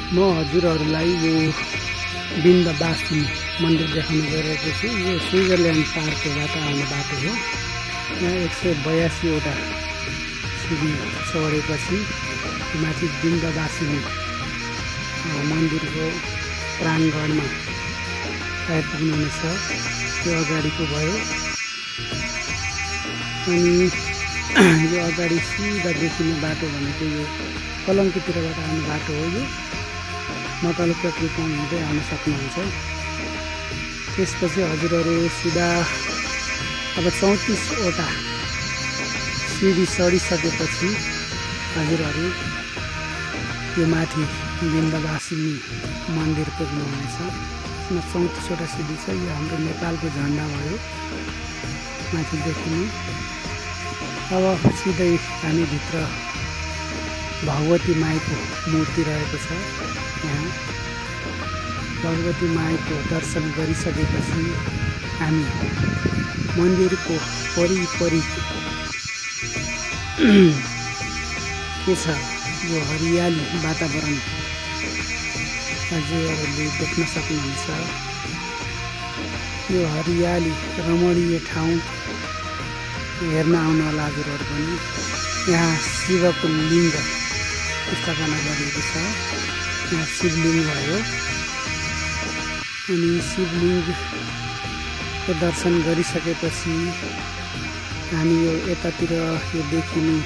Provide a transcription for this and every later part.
म हजुरहरूलाई यो बिन्दवासिनी मन्दिर देखाउन गइरहेको छु। यो स्विजरल्यान्ड पार्कबाट आउने बाटो हो। यहाँ 182 वटा सिडी चढेपछि माथि बिन्दवासिनी मन्दिरको प्राङ्गणमा आइपुग्नुहुनेछ। त्यो अगाडिको भयो। अनि यो अगाडि सिधा देखिने बाटो भनेको यो कलङ्कीतिरबाट आउने बाटो हो। यो मकालु पेट्रोल पम्प हुँदै आउन सक्नुहुन्छ। त्यसपछि हजुरहरू सिधा अब 34 वटा सिडी चढिसकेपछि हजुरहरू यो माथि बिन्दवासिनी मन्दिर पुग्नुहुनेछ। यसमा 34 वटा सिडी छ। यो हाम्रो नेपालको झन्डा भयो माथि देखिने। अब सिधै हामी भित्र भगवती माईको मूर्ति रहेको छ। यहाँ भगवती माईको दर्शन गरिसकेपछि हामी मन्दिरको वरिपरि के छ यो हरियाली वातावरण हजुरहरूले देख्न सक्नुहुन्छ। यो हरियाली रमणीय ठाउँ हेर्न आउनुहोला हजुरहरू पनि। यहाँ शिवको लिङ्ग स्थापना गरिएको छ। यहाँ शिवलिङ्ग भयो। अनि शिवलिङ्गको दर्शन गरिसकेपछि हामी यो यतातिर यो देखिने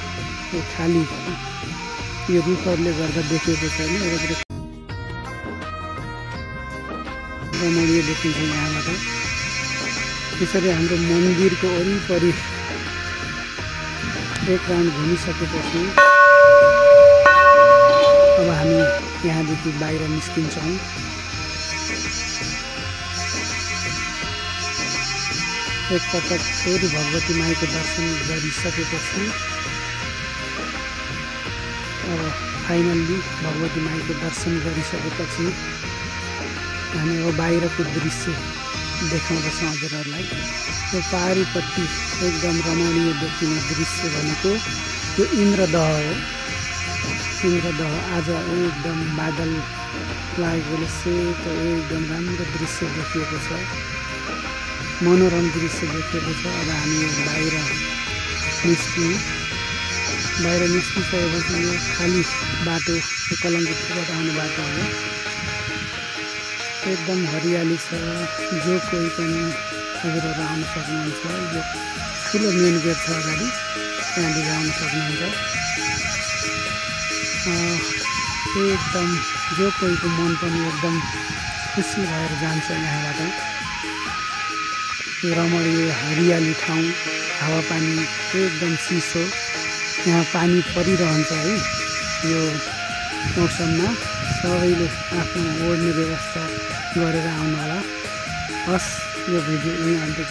यो खाली यो रुखहरूले गर्दा देखिएको छैन। यतातिर रमणीय देखिन्छ यहाँबाट। त्यसरी हाम्रो मन्दिरको वरिपरि एक राउन्ड घुमिसकेपछि अब हामी यहाँदेखि बाहिर निस्किन्छौँ। एकपटक फेरि भगवती माईको दर्शन गरिसकेपछि अब फाइनल्ली भगवती माईको दर्शन गरिसकेपछि हामी अब बाहिरको दृश्य देखाउँदछौँ हजुरहरूलाई। यो पारिपट्टि एकदम रमणीय देखिने दृश्य भनेको यो इन्द्रदह हो। इन्द्रदह आज एकदम बादल लागेकोले सेतो एकदम राम्रो दृश्य देखिएको छ। मनोरम दृश्य देखिएको छ। अब हामी यो बाहिर निस्क्यौँ। बाहिर निस्किसकेपछि यो खाली बाटो यो कलङ्कीबाट आउने बाटो हो। एकदम हरियाली छ। जो कोही पनि हजुरहरू आउन सक्नुहुन्छ। यो ठुलो मेन गेट छ अगाडि, त्यहाँदेखि आउन सक्नुहुन्छ। एकदम जो कोहीको मन पनि एकदम खुसी भएर जान्छ यहाँबाट। यो रमणीय हरियाली ठाउँ, हावापानी एकदम चिसो। यहाँ पानी परिरहन्छ है यो मौसममा। सबैले आफ्नो ओढ्ने व्यवस्था गरेर आउनु होला। हस्, यो भिडियो यहीँ अन्त्य